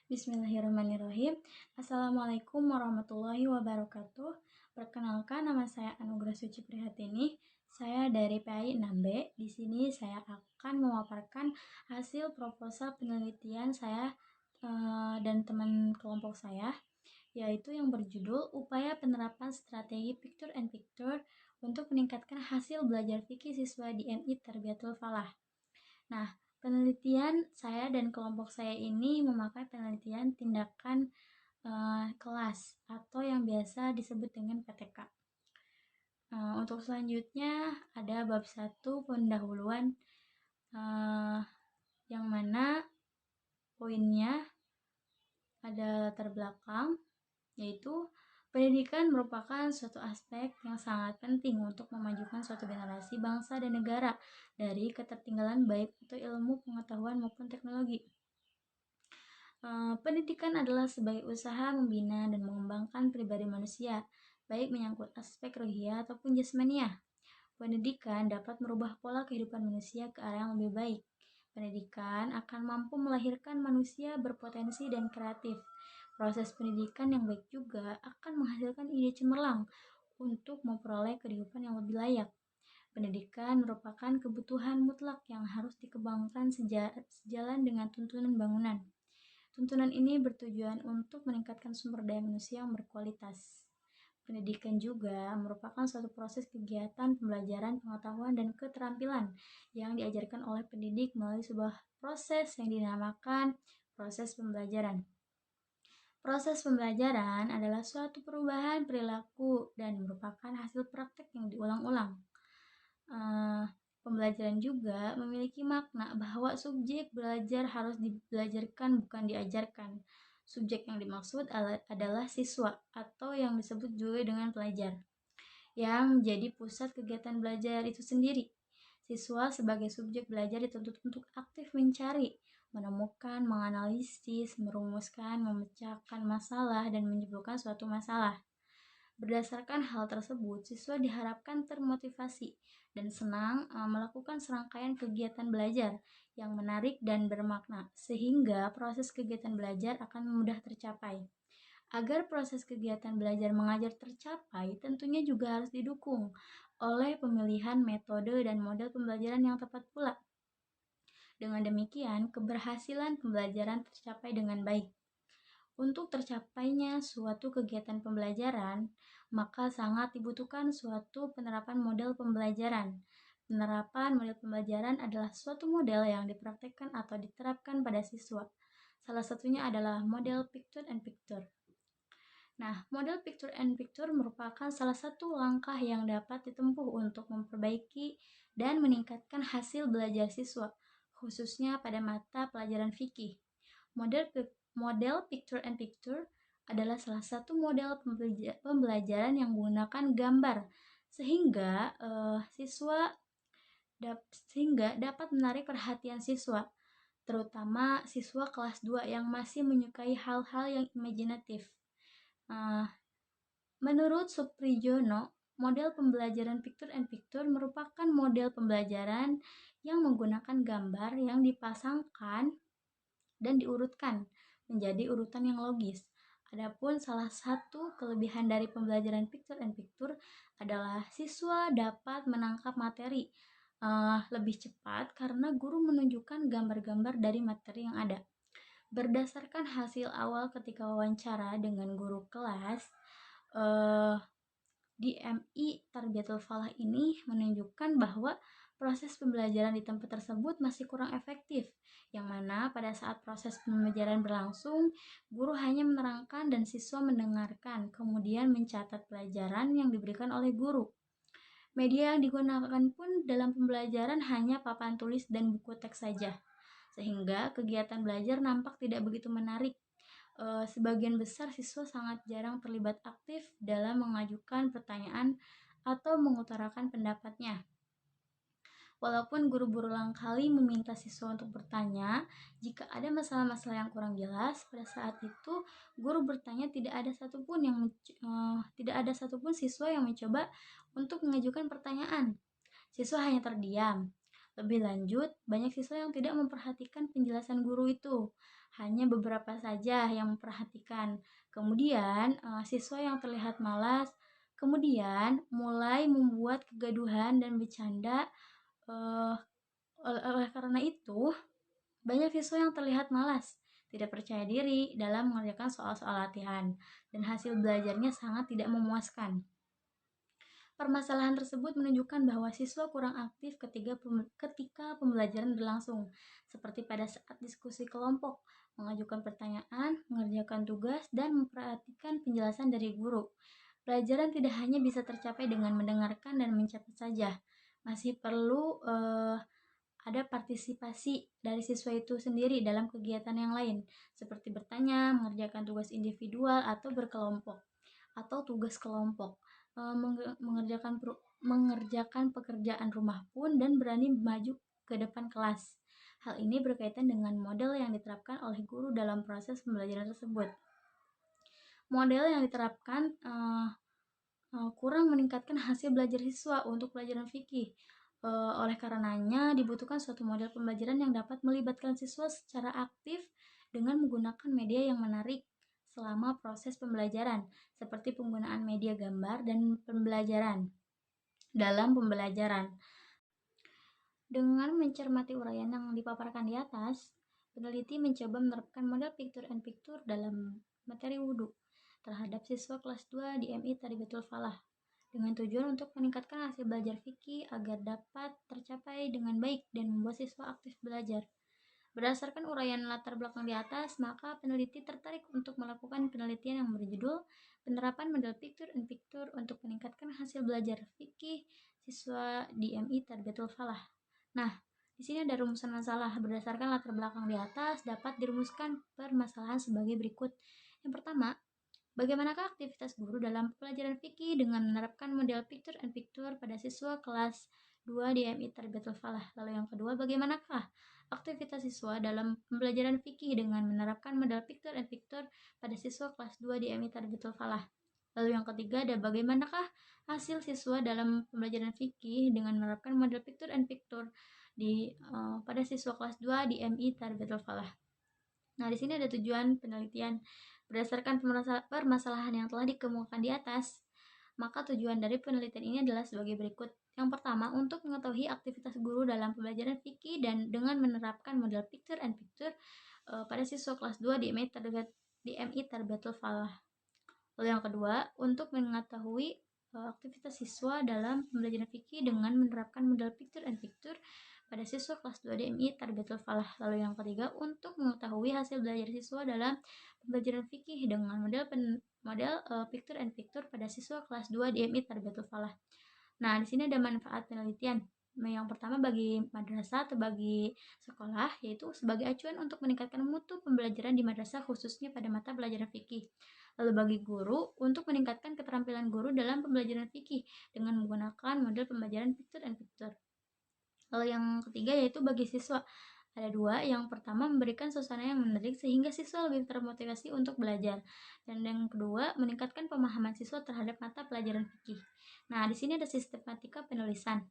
Bismillahirrahmanirrahim. Assalamualaikum warahmatullahi wabarakatuh. Perkenalkan, nama saya Anugrah Suci Prihatini. Saya dari PAI 6B. Di sini saya akan memaparkan hasil proposal penelitian saya dan teman kelompok saya, yaitu yang berjudul Upaya Penerapan Strategi Picture and Picture untuk meningkatkan hasil belajar fikih siswa di MI Tarbiyatul Falah. Nah, penelitian saya dan kelompok saya ini memakai penelitian tindakan kelas atau yang biasa disebut dengan PTK. Untuk selanjutnya ada bab 1 pendahuluan, yang mana poinnya ada latar belakang, yaitu pendidikan merupakan suatu aspek yang sangat penting untuk memajukan suatu generasi bangsa dan negara dari ketertinggalan baik itu ilmu, pengetahuan maupun teknologi. Pendidikan adalah sebagai usaha membina dan mengembangkan pribadi manusia, baik menyangkut aspek rohiyah ataupun jasmaniah. Pendidikan dapat merubah pola kehidupan manusia ke arah yang lebih baik. Pendidikan akan mampu melahirkan manusia berpotensi dan kreatif. Proses pendidikan yang baik juga akan menghasilkan ide cemerlang untuk memperoleh kehidupan yang lebih layak. Pendidikan merupakan kebutuhan mutlak yang harus dikembangkan sejalan dengan tuntunan bangunan. Tuntunan ini bertujuan untuk meningkatkan sumber daya manusia yang berkualitas. Pendidikan juga merupakan suatu proses kegiatan pembelajaran pengetahuan dan keterampilan yang diajarkan oleh pendidik melalui sebuah proses yang dinamakan proses pembelajaran. Proses pembelajaran adalah suatu perubahan perilaku dan merupakan hasil praktek yang diulang-ulang. Pembelajaran juga memiliki makna bahwa subjek belajar harus dibelajarkan, bukan diajarkan. Subjek yang dimaksud adalah siswa atau yang disebut juga dengan pelajar, yang menjadi pusat kegiatan belajar itu sendiri. Siswa sebagai subjek belajar dituntut untuk aktif mencari, menemukan, menganalisis, merumuskan, memecahkan masalah, dan menyimpulkan suatu masalah. Berdasarkan hal tersebut, siswa diharapkan termotivasi dan senang melakukan serangkaian kegiatan belajar yang menarik dan bermakna, sehingga proses kegiatan belajar akan mudah tercapai. Agar proses kegiatan belajar mengajar tercapai, tentunya juga harus didukung oleh pemilihan metode dan model pembelajaran yang tepat pula. Dengan demikian, keberhasilan pembelajaran tercapai dengan baik. Untuk tercapainya suatu kegiatan pembelajaran, maka sangat dibutuhkan suatu penerapan model pembelajaran. Penerapan model pembelajaran adalah suatu model yang dipraktikkan atau diterapkan pada siswa. Salah satunya adalah model picture and picture. Nah, model picture and picture merupakan salah satu langkah yang dapat ditempuh untuk memperbaiki dan meningkatkan hasil belajar siswa, khususnya pada mata pelajaran fikih. Model picture and picture adalah salah satu model pembelajaran yang menggunakan gambar sehingga dapat menarik perhatian siswa, terutama siswa kelas 2 yang masih menyukai hal-hal yang imajinatif. Menurut Suprijono, model pembelajaran picture and picture merupakan model pembelajaran yang menggunakan gambar yang dipasangkan dan diurutkan menjadi urutan yang logis. Adapun salah satu kelebihan dari pembelajaran picture and picture adalah siswa dapat menangkap materi lebih cepat karena guru menunjukkan gambar-gambar dari materi yang ada. Berdasarkan hasil awal ketika wawancara dengan guru kelas, di MI Tarbiyatul Falah ini menunjukkan bahwa proses pembelajaran di tempat tersebut masih kurang efektif, yang mana pada saat proses pembelajaran berlangsung, guru hanya menerangkan dan siswa mendengarkan, kemudian mencatat pelajaran yang diberikan oleh guru. Media yang digunakan pun dalam pembelajaran hanya papan tulis dan buku teks saja, sehingga kegiatan belajar nampak tidak begitu menarik. Sebagian besar siswa sangat jarang terlibat aktif dalam mengajukan pertanyaan atau mengutarakan pendapatnya. Walaupun guru berulang kali meminta siswa untuk bertanya, jika ada masalah-masalah yang kurang jelas, pada saat itu guru bertanya tidak ada satupun siswa yang mencoba untuk mengajukan pertanyaan. Siswa hanya terdiam. Lebih lanjut, banyak siswa yang tidak memperhatikan penjelasan guru itu, hanya beberapa saja yang memperhatikan. Kemudian, siswa yang terlihat malas kemudian mulai membuat kegaduhan dan bercanda. Eh, oleh karena itu, banyak siswa yang terlihat malas, tidak percaya diri dalam mengerjakan soal-soal latihan, dan hasil belajarnya sangat tidak memuaskan. Permasalahan tersebut menunjukkan bahwa siswa kurang aktif ketika pembelajaran berlangsung, seperti pada saat diskusi kelompok, mengajukan pertanyaan, mengerjakan tugas, dan memperhatikan penjelasan dari guru. Pelajaran tidak hanya bisa tercapai dengan mendengarkan dan mencatat saja, masih perlu ada partisipasi dari siswa itu sendiri dalam kegiatan yang lain, seperti bertanya, mengerjakan tugas individual atau berkelompok, atau tugas kelompok, mengerjakan pekerjaan rumah pun, dan berani maju ke depan kelas. Hal ini berkaitan dengan model yang diterapkan oleh guru dalam proses pembelajaran tersebut. Model yang diterapkan kurang meningkatkan hasil belajar siswa untuk pelajaran fikih. Oleh karenanya, dibutuhkan suatu model pembelajaran yang dapat melibatkan siswa secara aktif dengan menggunakan media yang menarik selama proses pembelajaran, seperti penggunaan media gambar dan pembelajaran. Dalam pembelajaran, dengan mencermati uraian yang dipaparkan di atas, peneliti mencoba menerapkan model picture and picture dalam materi wudhu terhadap siswa kelas 2 di MI Tarbiyyatul Falah, dengan tujuan untuk meningkatkan hasil belajar fikih agar dapat tercapai dengan baik dan membuat siswa aktif belajar. Berdasarkan uraian latar belakang di atas, maka peneliti tertarik untuk melakukan penelitian yang berjudul Penerapan Model Picture and Picture untuk meningkatkan hasil belajar fikih siswa di MI Tarbiyyatul Falah. Nah, di sini ada rumusan masalah. Berdasarkan latar belakang di atas, dapat dirumuskan permasalahan sebagai berikut. Yang pertama, bagaimanakah aktivitas guru dalam pelajaran fikih dengan menerapkan model picture and picture pada siswa kelas 2 di MI Tarbiyyatul Falah? Lalu yang kedua, bagaimanakah aktivitas siswa dalam pembelajaran fikih dengan menerapkan model picture and picture pada siswa kelas 2 di MI Tarbiyyatul Falah? Lalu yang ketiga ada bagaimanakah hasil siswa dalam pembelajaran fikih dengan menerapkan model picture and picture pada siswa kelas 2 di MI Tarbiyyatul Falah. Nah, di sini ada tujuan penelitian. Berdasarkan permasalahan yang telah dikemukakan di atas, maka tujuan dari penelitian ini adalah sebagai berikut. Yang pertama, untuk mengetahui aktivitas guru dalam pembelajaran fikih dan dengan menerapkan model picture and picture pada siswa kelas 2 di MI Tarbiyyatul Falah. Lalu yang kedua, untuk mengetahui aktivitas siswa dalam pembelajaran fikih dengan menerapkan model picture and picture pada siswa kelas 2 DMI Tarbiyyatul Falah. Lalu yang ketiga, untuk mengetahui hasil belajar siswa dalam pembelajaran fikih dengan model picture and picture pada siswa kelas 2 DMI Tarbiyyatul Falah. Nah, di sini ada manfaat penelitian. Yang pertama bagi madrasah atau bagi sekolah, yaitu sebagai acuan untuk meningkatkan mutu pembelajaran di madrasah khususnya pada mata pelajaran fikih. Lalu bagi guru, untuk meningkatkan keterampilan guru dalam pembelajaran fikih dengan menggunakan model pembelajaran picture and picture. Lalu yang ketiga yaitu bagi siswa. Ada dua, yang pertama memberikan suasana yang menarik sehingga siswa lebih termotivasi untuk belajar. Dan yang kedua, meningkatkan pemahaman siswa terhadap mata pelajaran fikih. Nah, di sini ada sistematika penulisan.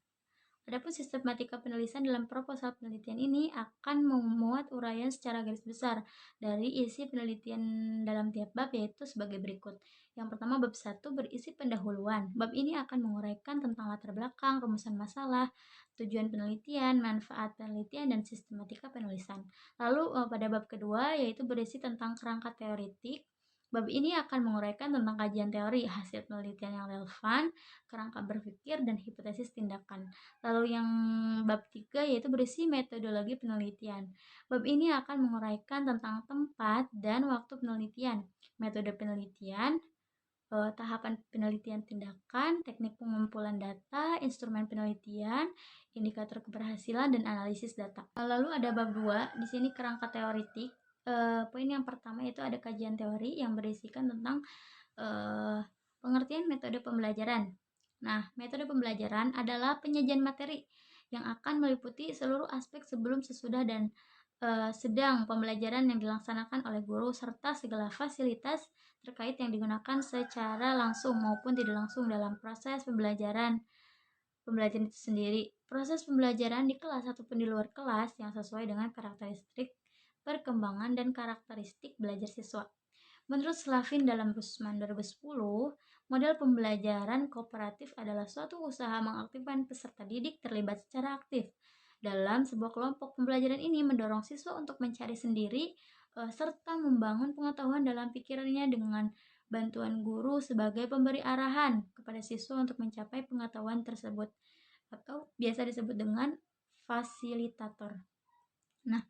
Adapun sistematika penulisan dalam proposal penelitian ini akan memuat uraian secara garis besar dari isi penelitian dalam tiap bab, yaitu sebagai berikut. Yang pertama, bab 1 berisi pendahuluan. Bab ini akan menguraikan tentang latar belakang, rumusan masalah, tujuan penelitian, manfaat penelitian, dan sistematika penulisan. Lalu pada bab kedua yaitu berisi tentang kerangka teoritik. Bab ini akan menguraikan tentang kajian teori, hasil penelitian yang relevan, kerangka berpikir, dan hipotesis tindakan. Lalu yang bab 3 yaitu berisi metodologi penelitian. Bab ini akan menguraikan tentang tempat dan waktu penelitian, metode penelitian, tahapan penelitian tindakan, teknik pengumpulan data, instrumen penelitian, indikator keberhasilan, dan analisis data. Lalu ada bab 2, di sini kerangka teoritik. Poin yang pertama itu ada kajian teori yang berisikan tentang pengertian metode pembelajaran. Nah, metode pembelajaran adalah penyajian materi yang akan meliputi seluruh aspek sebelum, sesudah, dan sedang pembelajaran yang dilaksanakan oleh guru serta segala fasilitas terkait yang digunakan secara langsung maupun tidak langsung dalam proses pembelajaran itu sendiri. Proses pembelajaran di kelas ataupun di luar kelas yang sesuai dengan karakteristik perkembangan, dan karakteristik belajar siswa. Menurut Slavin dalam Rusman 2010, model pembelajaran kooperatif adalah suatu usaha mengaktifkan peserta didik terlibat secara aktif. Dalam sebuah kelompok, pembelajaran ini mendorong siswa untuk mencari sendiri serta membangun pengetahuan dalam pikirannya dengan bantuan guru sebagai pemberi arahan kepada siswa untuk mencapai pengetahuan tersebut, atau biasa disebut dengan fasilitator. Nah,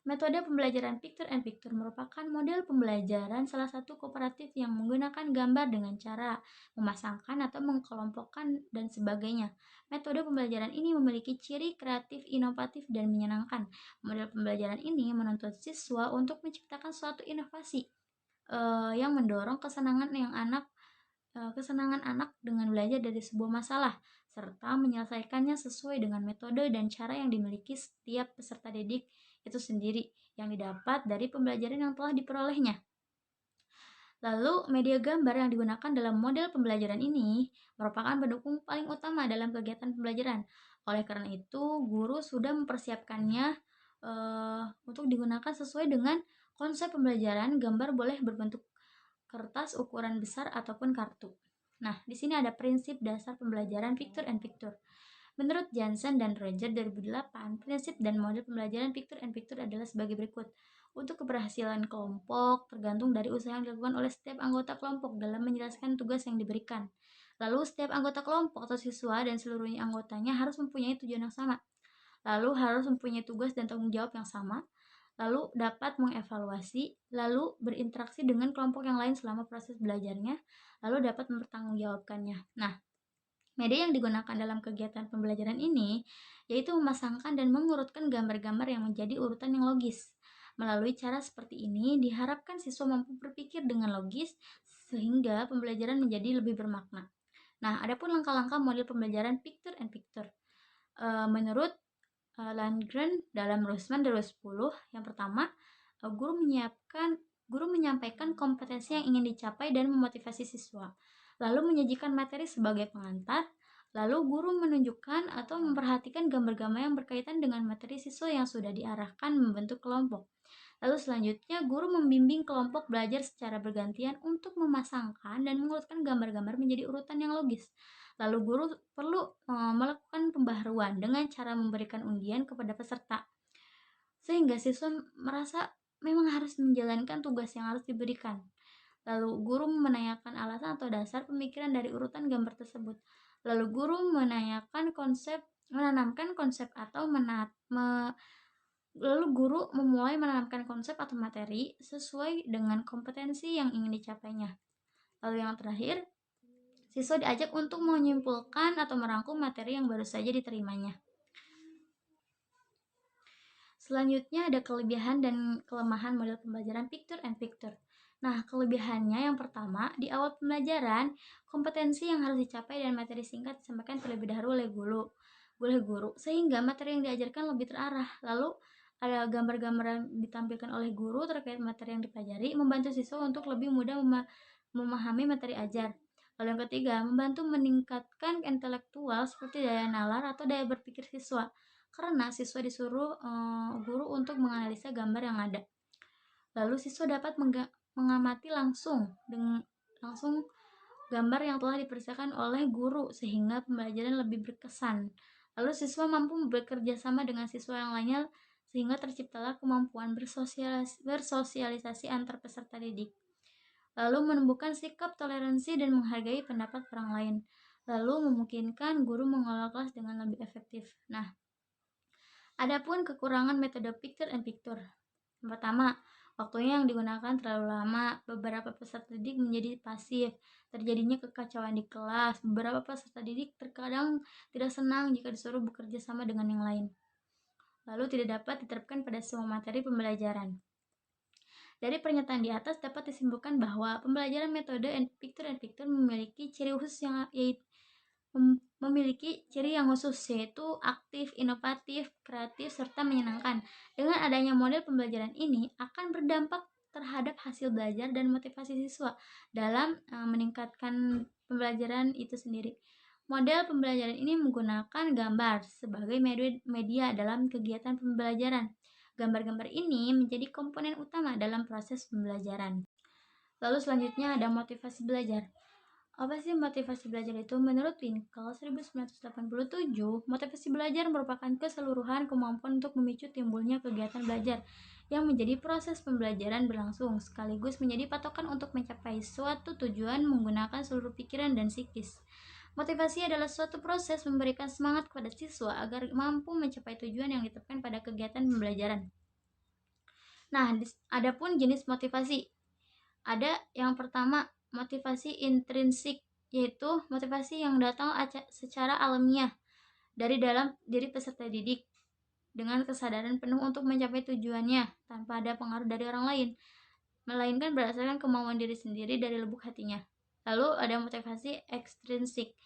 metode pembelajaran picture and picture merupakan model pembelajaran salah satu kooperatif yang menggunakan gambar dengan cara memasangkan atau mengkelompokkan dan sebagainya. Metode pembelajaran ini memiliki ciri kreatif, inovatif, dan menyenangkan. Model pembelajaran ini menuntut siswa untuk menciptakan suatu inovasi yang mendorong kesenangan anak dengan belajar dari sebuah masalah, serta menyelesaikannya sesuai dengan metode dan cara yang dimiliki setiap peserta didik itu sendiri yang didapat dari pembelajaran yang telah diperolehnya. Lalu, media gambar yang digunakan dalam model pembelajaran ini merupakan pendukung paling utama dalam kegiatan pembelajaran. Oleh karena itu, guru sudah mempersiapkannya untuk digunakan sesuai dengan konsep pembelajaran. Gambar boleh berbentuk kertas ukuran besar ataupun kartu. Nah, di sini ada prinsip dasar pembelajaran picture and picture. Menurut Johnson dan Roger 2008, prinsip dan model pembelajaran picture and picture adalah sebagai berikut. Untuk keberhasilan kelompok tergantung dari usaha yang dilakukan oleh setiap anggota kelompok dalam menjelaskan tugas yang diberikan. Lalu setiap anggota kelompok atau siswa dan seluruhnya anggotanya harus mempunyai tujuan yang sama. Lalu harus mempunyai tugas dan tanggung jawab yang sama. Lalu dapat mengevaluasi, lalu berinteraksi dengan kelompok yang lain selama proses belajarnya, lalu dapat mempertanggungjawabkannya. Nah, media yang digunakan dalam kegiatan pembelajaran ini yaitu memasangkan dan mengurutkan gambar-gambar yang menjadi urutan yang logis. Melalui cara seperti ini, diharapkan siswa mampu berpikir dengan logis sehingga pembelajaran menjadi lebih bermakna. Nah, adapun langkah-langkah model pembelajaran picture and picture. Menurut Landgren dalam Rosman 2010, yang pertama, guru menyampaikan kompetensi yang ingin dicapai dan memotivasi siswa, lalu menyajikan materi sebagai pengantar, lalu guru menunjukkan atau memperhatikan gambar-gambar yang berkaitan dengan materi siswa yang sudah diarahkan membentuk kelompok. Lalu selanjutnya, guru membimbing kelompok belajar secara bergantian untuk memasangkan dan mengurutkan gambar-gambar menjadi urutan yang logis. Lalu guru perlu melakukan pembaharuan dengan cara memberikan undian kepada peserta, sehingga siswa merasa memang harus menjalankan tugas yang harus diberikan. Lalu guru menanyakan alasan atau dasar pemikiran dari urutan gambar tersebut. Lalu guru menanamkan konsep atau lalu guru memulai menanamkan konsep atau materi sesuai dengan kompetensi yang ingin dicapainya. Lalu yang terakhir, siswa diajak untuk menyimpulkan atau merangkum materi yang baru saja diterimanya. Selanjutnya ada kelebihan dan kelemahan model pembelajaran picture and picture. Nah, kelebihannya yang pertama, di awal pembelajaran, kompetensi yang harus dicapai dan materi singkat disampaikan terlebih dahulu oleh guru, sehingga materi yang diajarkan lebih terarah. Lalu, ada gambar-gambar yang ditampilkan oleh guru terkait materi yang dipelajari, membantu siswa untuk lebih mudah memahami materi ajar. Lalu yang ketiga, membantu meningkatkan intelektual seperti daya nalar atau daya berpikir siswa, karena siswa disuruh guru untuk menganalisa gambar yang ada. Lalu siswa dapat mengamati langsung gambar yang telah dipersiapkan oleh guru sehingga pembelajaran lebih berkesan. Lalu siswa mampu bekerja sama dengan siswa yang lainnya sehingga terciptalah kemampuan bersosialisasi antar peserta didik. Lalu menumbuhkan sikap toleransi dan menghargai pendapat orang lain. Lalu memungkinkan guru mengelola kelas dengan lebih efektif. Nah, adapun kekurangan metode picture and picture. Yang pertama, waktunya yang digunakan terlalu lama, beberapa peserta didik menjadi pasif, terjadinya kekacauan di kelas, beberapa peserta didik terkadang tidak senang jika disuruh bekerja sama dengan yang lain. Lalu tidak dapat diterapkan pada semua materi pembelajaran. Dari pernyataan di atas dapat disimpulkan bahwa pembelajaran metode picture and picture memiliki ciri yang khusus, yaitu aktif, inovatif, kreatif, serta menyenangkan. Dengan adanya model pembelajaran ini akan berdampak terhadap hasil belajar dan motivasi siswa dalam meningkatkan pembelajaran itu sendiri. Model pembelajaran ini menggunakan gambar sebagai media dalam kegiatan pembelajaran. Gambar-gambar ini menjadi komponen utama dalam proses pembelajaran. Lalu selanjutnya ada motivasi belajar. Apa sih motivasi belajar itu? Menurut Winkel 1987, motivasi belajar merupakan keseluruhan kemampuan untuk memicu timbulnya kegiatan belajar yang menjadi proses pembelajaran berlangsung, sekaligus menjadi patokan untuk mencapai suatu tujuan menggunakan seluruh pikiran dan psikis. Motivasi adalah suatu proses memberikan semangat kepada siswa agar mampu mencapai tujuan yang ditetapkan pada kegiatan pembelajaran. Nah, adapun jenis motivasi. Ada yang pertama, motivasi intrinsik, yaitu motivasi yang datang secara alamiah dari dalam diri peserta didik dengan kesadaran penuh untuk mencapai tujuannya tanpa ada pengaruh dari orang lain, melainkan berdasarkan kemauan diri sendiri dari lubuk hatinya. Lalu ada motivasi ekstrinsik.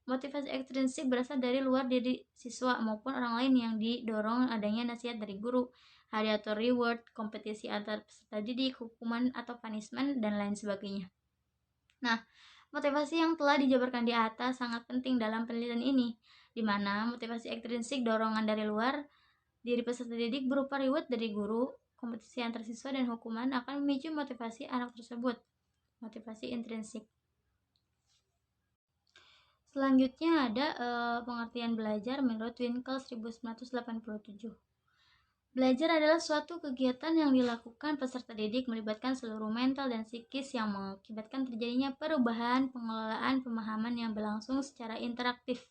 Motivasi ekstrinsik berasal dari luar diri siswa maupun orang lain yang didorong adanya nasihat dari guru, hadiah atau reward, kompetisi antar peserta didik, hukuman atau punishment, dan lain sebagainya. Nah, motivasi yang telah dijabarkan di atas sangat penting dalam penelitian ini, di mana motivasi ekstrinsik dorongan dari luar diri peserta didik berupa reward dari guru, kompetisi antar siswa, dan hukuman akan memicu motivasi anak tersebut. Motivasi intrinsik. Selanjutnya ada pengertian belajar menurut Winkel 1987. Belajar adalah suatu kegiatan yang dilakukan peserta didik melibatkan seluruh mental dan psikis yang mengakibatkan terjadinya perubahan pengelolaan pemahaman yang berlangsung secara interaktif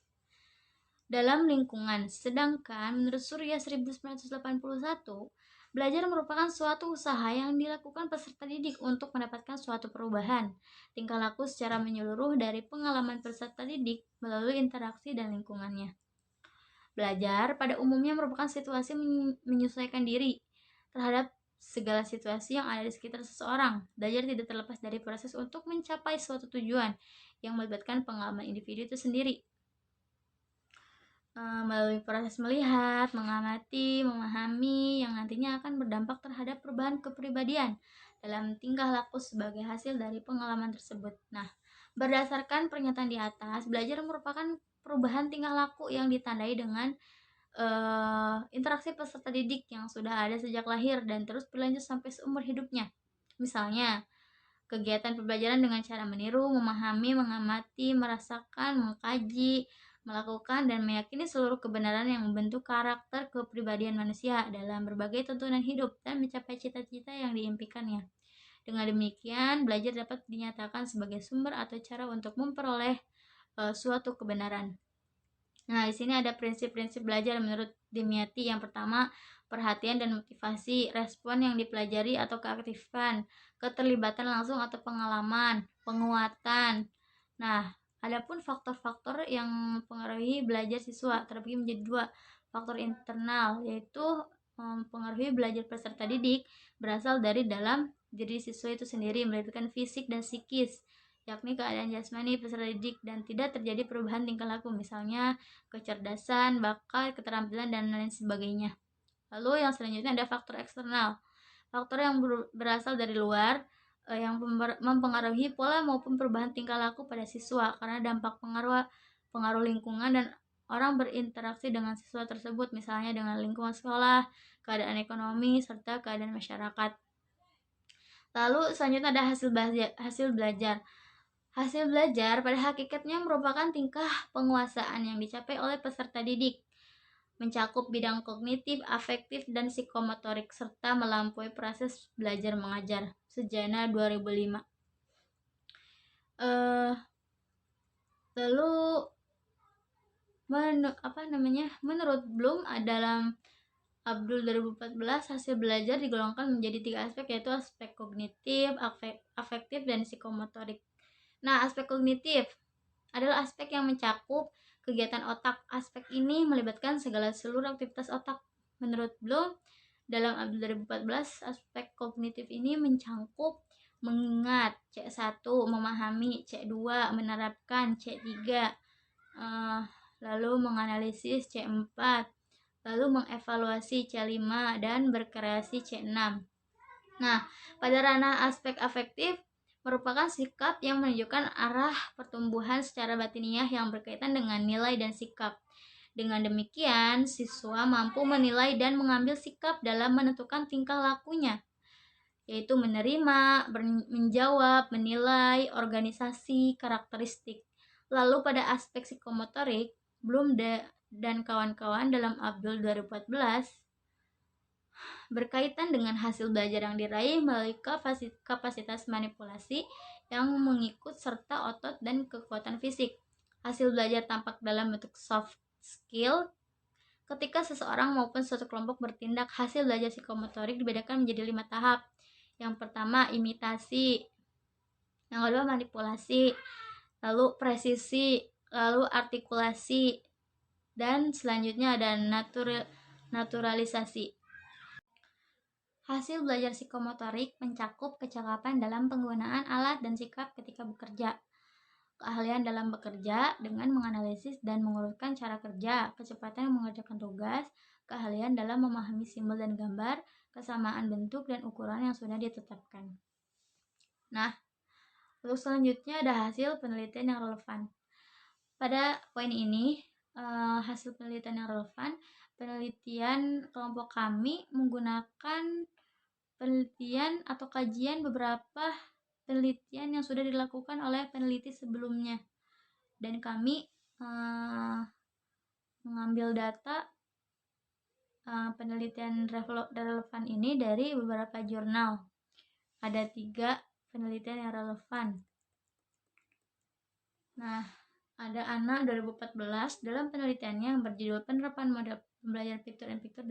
dalam lingkungan. Sedangkan menurut Surya 1981, belajar merupakan suatu usaha yang dilakukan peserta didik untuk mendapatkan suatu perubahan tingkah laku secara menyeluruh dari pengalaman peserta didik melalui interaksi dan lingkungannya. Belajar pada umumnya merupakan situasi menyesuaikan diri terhadap segala situasi yang ada di sekitar seseorang. Belajar tidak terlepas dari proses untuk mencapai suatu tujuan yang melibatkan pengalaman individu itu sendiri. Melalui proses melihat, mengamati, memahami yang nantinya akan berdampak terhadap perubahan kepribadian dalam tingkah laku sebagai hasil dari pengalaman tersebut. Nah, berdasarkan pernyataan di atas, belajar merupakan perubahan tingkah laku yang ditandai dengan interaksi peserta didik yang sudah ada sejak lahir dan terus berlanjut sampai seumur hidupnya. Misalnya, kegiatan pembelajaran dengan cara meniru, memahami, mengamati, merasakan, mengkaji, melakukan, dan meyakini seluruh kebenaran yang membentuk karakter kepribadian manusia dalam berbagai tuntunan hidup dan mencapai cita-cita yang diimpikannya. Dengan demikian, belajar dapat dinyatakan sebagai sumber atau cara untuk memperoleh suatu kebenaran. Nah, di sini ada prinsip-prinsip belajar menurut Dimiati. Yang pertama, perhatian dan motivasi, respon yang dipelajari atau keaktifan, keterlibatan langsung atau pengalaman, penguatan. Nah, adapun faktor-faktor yang mempengaruhi belajar siswa terbagi menjadi dua. Faktor internal, yaitu mempengaruhi belajar peserta didik, berasal dari dalam diri siswa itu sendiri, melibatkan fisik dan psikis, yakni keadaan jasmani peserta didik, dan tidak terjadi perubahan tingkah laku, misalnya kecerdasan, bakat, keterampilan, dan lain sebagainya. Lalu yang selanjutnya ada faktor eksternal. Faktor yang berasal dari luar yang mempengaruhi pola maupun perubahan tingkah laku pada siswa karena dampak pengaruh lingkungan dan orang berinteraksi dengan siswa tersebut, misalnya dengan lingkungan sekolah, keadaan ekonomi, serta keadaan masyarakat. Lalu selanjutnya ada hasil belajar. Hasil belajar pada hakikatnya merupakan tingkah penguasaan yang dicapai oleh peserta didik, mencakup bidang kognitif, afektif, dan psikomotorik, serta melampaui proses belajar mengajar. Sejana 2005. Lalu menurut Bloom dalam Abdul 2014, hasil belajar digolongkan menjadi 3 aspek, yaitu aspek kognitif, afektif, dan psikomotorik. Nah, aspek kognitif adalah aspek yang mencakup kegiatan otak. Aspek ini melibatkan seluruh aktivitas otak. Menurut Bloom, dalam Abdul 2014, aspek kognitif ini mencakup mengingat, C1, memahami, C2, menerapkan, C3, lalu menganalisis, C4, lalu mengevaluasi, C5, dan berkreasi, C6. Nah, pada ranah aspek afektif merupakan sikap yang menunjukkan arah pertumbuhan secara batiniah yang berkaitan dengan nilai dan sikap. Dengan demikian, siswa mampu menilai dan mengambil sikap dalam menentukan tingkah lakunya, yaitu menerima, menjawab, menilai, organisasi, karakteristik. Lalu pada aspek psikomotorik, Bloom dan kawan-kawan dalam Abdul 2014 berkaitan dengan hasil belajar yang diraih melalui kapasitas manipulasi yang mengikut serta otot dan kekuatan fisik. Hasil belajar tampak dalam bentuk soft skill. Ketika seseorang maupun suatu kelompok bertindak, hasil belajar psikomotorik dibedakan menjadi 5 tahap. Yang pertama, imitasi. Yang kedua, manipulasi. Lalu presisi. Lalu artikulasi. Dan selanjutnya ada naturalisasi. Hasil belajar psikomotorik mencakup kecakapan dalam penggunaan alat dan sikap ketika bekerja, keahlian dalam bekerja dengan menganalisis dan mengurutkan cara kerja, kecepatan mengerjakan tugas, keahlian dalam memahami simbol dan gambar, kesamaan bentuk dan ukuran yang sudah ditetapkan. Nah, untuk selanjutnya ada hasil penelitian yang relevan. Pada poin ini, hasil penelitian yang relevan, penelitian kelompok kami menggunakan penelitian atau kajian beberapa penelitian yang sudah dilakukan oleh peneliti sebelumnya, dan kami mengambil data penelitian relevan ini dari beberapa jurnal. Ada 3 penelitian yang relevan. Nah, ada ANA 2014 dalam penelitiannya yang berjudul penerapan model pembelajaran picture and picture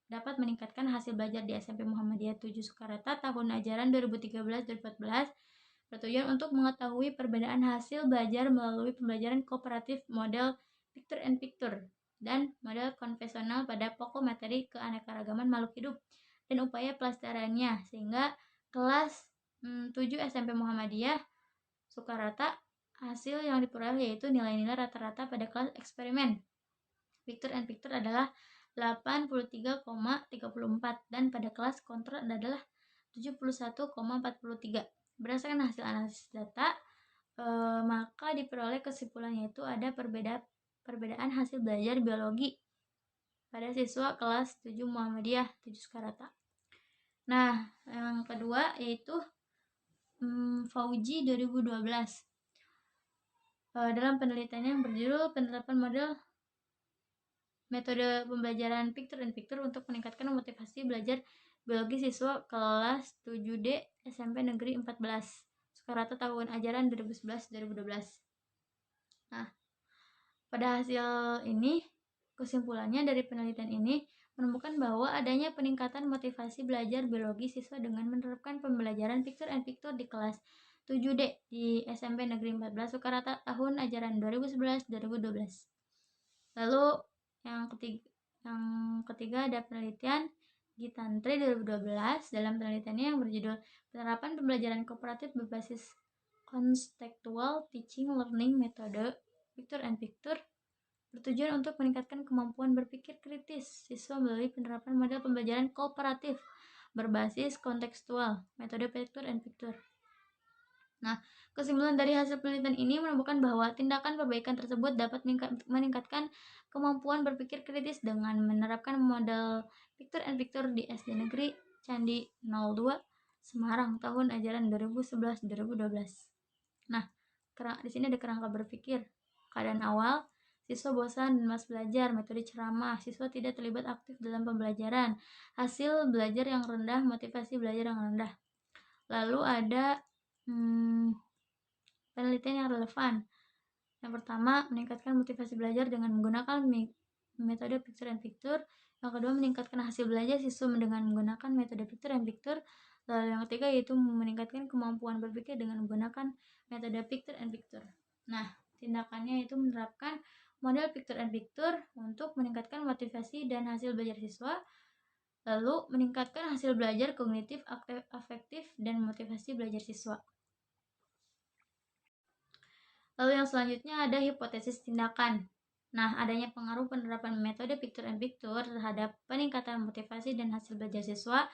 dapat meningkatkan hasil belajar di SMP Muhammadiyah 7 Sukarata tahun ajaran 2013-2014, bertujuan untuk mengetahui perbedaan hasil belajar melalui pembelajaran kooperatif model picture and picture dan model konvensional pada pokok materi keanekaragaman makhluk hidup dan upaya pelestariannya, sehingga kelas 7 SMP Muhammadiyah Sukarata hasil yang diperoleh yaitu nilai-nilai rata-rata pada kelas eksperimen picture and picture adalah 83,34 dan pada kelas kontrol adalah 71,43. Berdasarkan hasil analisis data, maka diperoleh kesimpulan yaitu ada perbedaan hasil belajar biologi pada siswa kelas 7 Muhammadiyah 7 Sukarata. Nah, yang kedua yaitu Fauji 2012. Dalam penelitiannya yang berjudul penerapan model metode pembelajaran picture and picture untuk meningkatkan motivasi belajar biologi siswa kelas 7D SMP Negeri 14 Sukarata tahun ajaran 2011-2012. Nah, pada hasil ini, kesimpulannya dari penelitian ini menemukan bahwa adanya peningkatan motivasi belajar biologi siswa dengan menerapkan pembelajaran picture and picture di kelas 7D di SMP Negeri 14 Sukarata tahun ajaran 2011-2012. Lalu yang ketiga ada penelitian Gitantre 2012 dalam penelitiannya yang berjudul penerapan pembelajaran kooperatif berbasis contextual teaching learning metode picture and picture bertujuan untuk meningkatkan kemampuan berpikir kritis siswa melalui penerapan model pembelajaran kooperatif berbasis kontekstual metode picture and picture. Nah, kesimpulan dari hasil penelitian ini menemukan bahwa tindakan perbaikan tersebut dapat meningkatkan kemampuan berpikir kritis dengan menerapkan model picture and picture di SD Negeri Candi 02 Semarang tahun ajaran 2011-2012. Nah, di sini ada kerangka berpikir. Keadaan awal, siswa bosan dan malas belajar, metode ceramah, siswa tidak terlibat aktif dalam pembelajaran, hasil belajar yang rendah, motivasi belajar yang rendah. Lalu ada penelitian yang relevan. Yang pertama, meningkatkan motivasi belajar dengan menggunakan metode picture and picture. Yang kedua, meningkatkan hasil belajar siswa dengan menggunakan metode picture and picture. Lalu yang ketiga yaitu meningkatkan kemampuan berpikir dengan menggunakan metode picture and picture. Nah, tindakannya itu menerapkan model picture and picture untuk meningkatkan motivasi dan hasil belajar siswa. Lalu meningkatkan hasil belajar kognitif, afektif, dan motivasi belajar siswa. Lalu yang selanjutnya ada hipotesis tindakan. Nah, adanya pengaruh penerapan metode picture and picture terhadap peningkatan motivasi dan hasil belajar siswa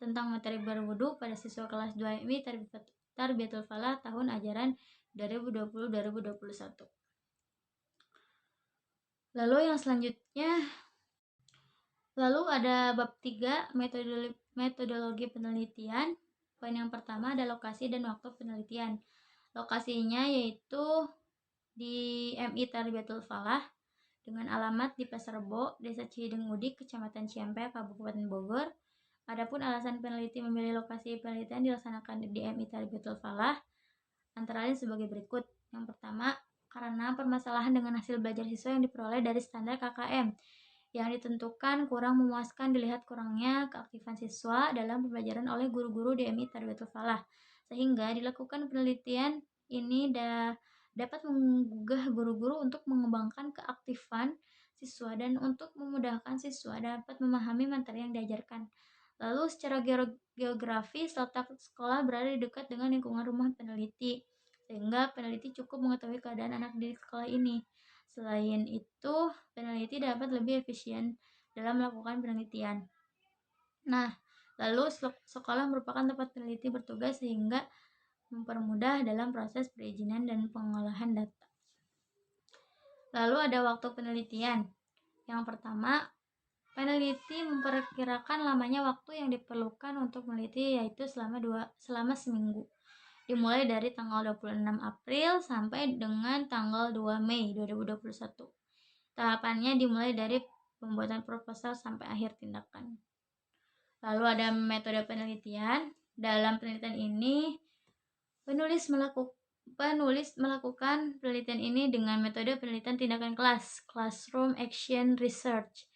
tentang materi berwudu pada siswa kelas 2 MI Tarbiyatul Falah tahun ajaran 2020-2021. Lalu yang selanjutnya, lalu ada bab 3, metodologi penelitian. Poin yang pertama ada lokasi dan waktu penelitian. Lokasinya yaitu di MI Tarbiyatul Falah dengan alamat di Pasar Rebo, Desa Cihideng Mudik, Kecamatan Ciampea, Kabupaten Bogor. Adapun alasan peneliti memilih lokasi penelitian dilaksanakan di MI Tarbiyatul Falah antara lain sebagai berikut. Yang pertama, karena permasalahan dengan hasil belajar siswa yang diperoleh dari standar KKM yang ditentukan kurang memuaskan dilihat kurangnya keaktifan siswa dalam pembelajaran oleh guru-guru di MI Tarbiyatul Falah, sehingga dilakukan penelitian ini dapat menggugah guru-guru untuk mengembangkan keaktifan siswa dan untuk memudahkan siswa dapat memahami materi yang diajarkan. Lalu secara geografis letak sekolah berada di dekat dengan lingkungan rumah peneliti, sehingga peneliti cukup mengetahui keadaan anak di sekolah ini. Selain itu, peneliti dapat lebih efisien dalam melakukan penelitian. Nah, lalu sekolah merupakan tempat peneliti bertugas sehingga mempermudah dalam proses perizinan dan pengolahan data. Lalu ada waktu penelitian. Yang pertama, peneliti memperkirakan lamanya waktu yang diperlukan untuk meneliti yaitu selama seminggu. Dimulai dari tanggal 26 April sampai dengan tanggal 2 Mei 2021. Tahapannya dimulai dari pembuatan proposal sampai akhir tindakan. Lalu ada metode penelitian. Dalam penelitian ini, penulis melakukan penelitian ini dengan metode penelitian tindakan kelas, classroom action research.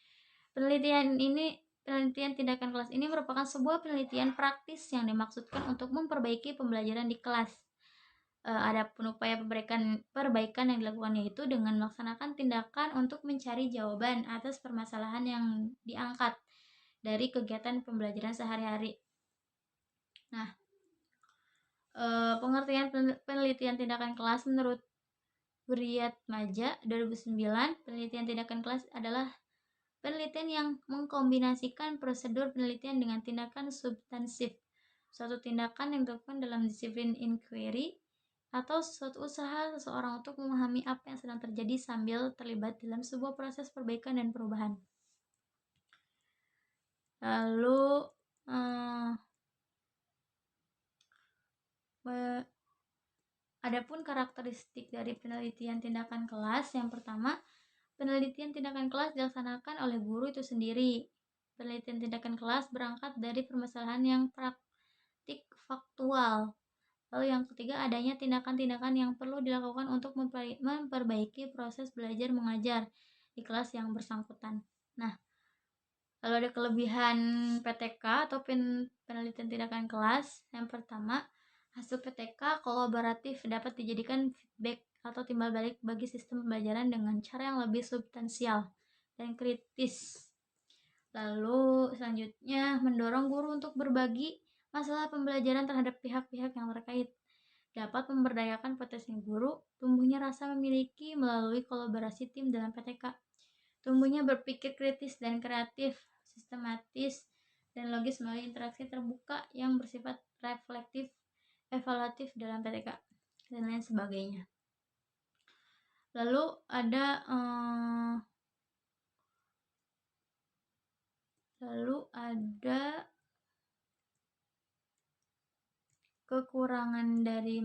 Penelitian tindakan kelas ini merupakan sebuah penelitian praktis yang dimaksudkan untuk memperbaiki pembelajaran di kelas. Adapun upaya perbaikan yang dilakukan yaitu dengan melaksanakan tindakan untuk mencari jawaban atas permasalahan yang diangkat dari kegiatan pembelajaran sehari-hari. Nah, pengertian penelitian tindakan kelas menurut Wiryatmaja 2009, penelitian tindakan kelas adalah penelitian yang mengkombinasikan prosedur penelitian dengan tindakan substansif. Suatu tindakan yang dilakukan dalam disiplin inquiry atau suatu usaha seseorang untuk memahami apa yang sedang terjadi sambil terlibat dalam sebuah proses perbaikan dan perubahan. Lalu adapun karakteristik dari penelitian tindakan kelas, yang pertama, penelitian tindakan kelas dilaksanakan oleh guru itu sendiri. Penelitian tindakan kelas berangkat dari permasalahan yang praktik faktual. Lalu yang ketiga, adanya tindakan-tindakan yang perlu dilakukan untuk memperbaiki proses belajar mengajar di kelas yang bersangkutan. Nah, lalu ada kelebihan PTK atau penelitian tindakan kelas. Yang pertama, hasil PTK kolaboratif dapat dijadikan feedback atau timbal balik bagi sistem pembelajaran dengan cara yang lebih substansial dan kritis. Lalu selanjutnya, mendorong guru untuk berbagi masalah pembelajaran terhadap pihak-pihak yang terkait. Dapat memberdayakan potensi guru, tumbuhnya rasa memiliki melalui kolaborasi tim dalam PTK. Tumbuhnya berpikir kritis dan kreatif, sistematis, dan logis melalui interaksi terbuka yang bersifat reflektif, evaluatif dalam PTK, dan lain sebagainya. Lalu ada kekurangan dari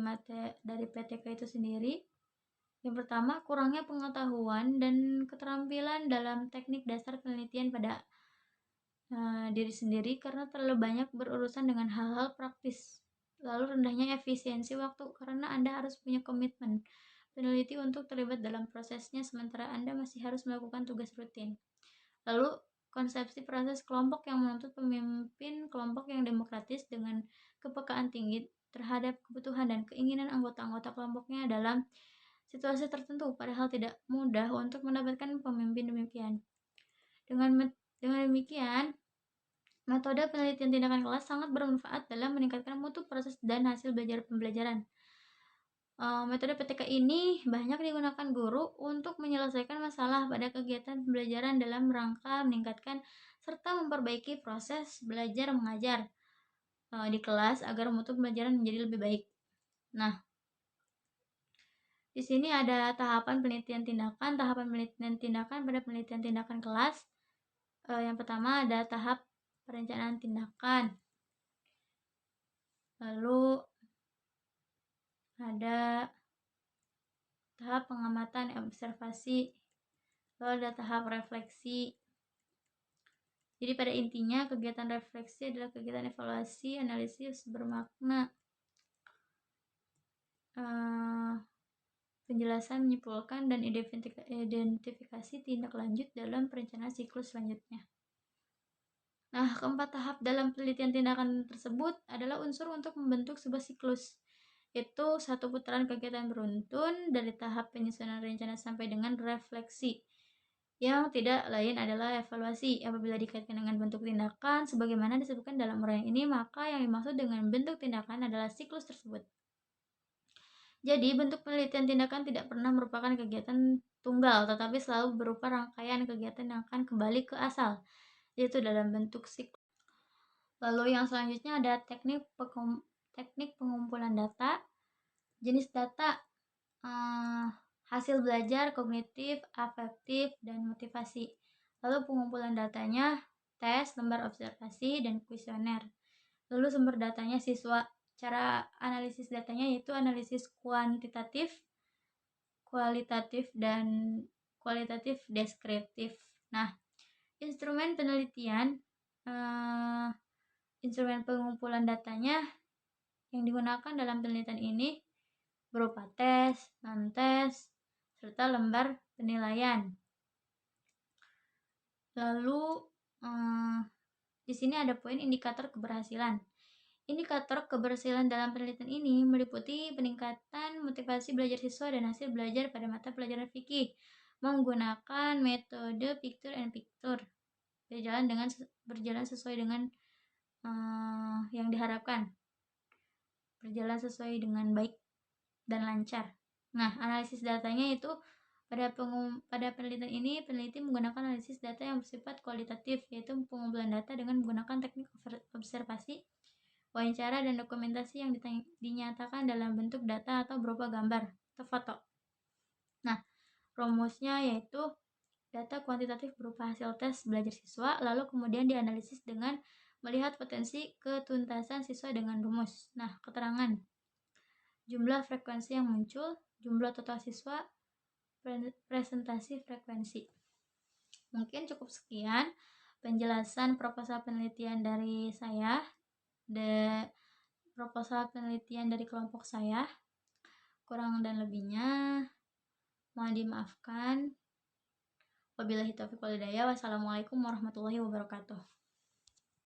PTK itu sendiri. Yang pertama, kurangnya pengetahuan dan keterampilan dalam teknik dasar penelitian pada diri sendiri karena terlalu banyak berurusan dengan hal-hal praktis. Lalu rendahnya efisiensi waktu karena Anda harus punya komitmen peneliti untuk terlibat dalam prosesnya sementara Anda masih harus melakukan tugas rutin. Lalu konsepsi proses kelompok yang menuntut pemimpin kelompok yang demokratis dengan kepekaan tinggi terhadap kebutuhan dan keinginan anggota-anggota kelompoknya dalam situasi tertentu, padahal tidak mudah untuk mendapatkan pemimpin demikian. Dengan demikian, metode penelitian tindakan kelas sangat bermanfaat dalam meningkatkan mutu proses dan hasil belajar pembelajaran. Metode PTK ini banyak digunakan guru untuk menyelesaikan masalah pada kegiatan pembelajaran dalam rangka meningkatkan serta memperbaiki proses belajar mengajar di kelas agar mutu pembelajaran menjadi lebih baik. Nah, Di sini ada tahapan penelitian tindakan pada penelitian tindakan kelas. Yang pertama ada tahap perencanaan tindakan, lalu ada tahap pengamatan observasi, lalu ada tahap refleksi. Jadi pada intinya kegiatan refleksi adalah kegiatan evaluasi, analisis bermakna, penjelasan, menyimpulkan, dan identifikasi tindak lanjut dalam perencanaan siklus selanjutnya. Nah, keempat tahap dalam penelitian tindakan tersebut adalah unsur untuk membentuk sebuah siklus, yaitu satu putaran kegiatan beruntun dari tahap penyusunan rencana sampai dengan refleksi, yang tidak lain adalah evaluasi. Apabila dikaitkan dengan bentuk tindakan, sebagaimana disebutkan dalam uraian ini, maka yang dimaksud dengan bentuk tindakan adalah siklus tersebut. Jadi, bentuk penelitian tindakan tidak pernah merupakan kegiatan tunggal, tetapi selalu berupa rangkaian kegiatan yang akan kembali ke asal, yaitu dalam bentuk siklus. Lalu yang selanjutnya ada teknik pengumpulan data. Jenis data, hasil belajar, kognitif, afektif, dan motivasi. Lalu pengumpulan datanya, tes, lembar observasi, dan kuesioner. Lalu sumber datanya siswa. Cara analisis datanya yaitu analisis kuantitatif, kualitatif, dan kualitatif deskriptif. Nah, instrumen penelitian, instrumen pengumpulan datanya yang digunakan dalam penelitian ini berupa tes, non-tes, serta lembar penilaian. Lalu di sini ada poin indikator keberhasilan. Indikator keberhasilan dalam penelitian ini meliputi peningkatan motivasi belajar siswa dan hasil belajar pada mata pelajaran fikih menggunakan metode picture and picture, berjalan sesuai dengan yang diharapkan, berjalan sesuai dengan baik dan lancar. Nah, analisis datanya itu pada penelitian ini, peneliti menggunakan analisis data yang bersifat kualitatif, yaitu pengumpulan data dengan menggunakan teknik observasi, wawancara, dan dokumentasi yang dinyatakan dalam bentuk data atau berupa gambar atau foto. Nah, rumusnya yaitu data kuantitatif berupa hasil tes belajar siswa, lalu kemudian dianalisis dengan melihat potensi ketuntasan siswa dengan rumus. Nah, keterangan jumlah frekuensi yang muncul, jumlah total siswa, presentasi frekuensi. Mungkin cukup sekian penjelasan proposal penelitian dari saya, proposal penelitian dari kelompok saya. Kurang dan lebihnya mohon dimaafkan. Wabillahi taufiq wal hidayah. Wassalamualaikum warahmatullahi wabarakatuh.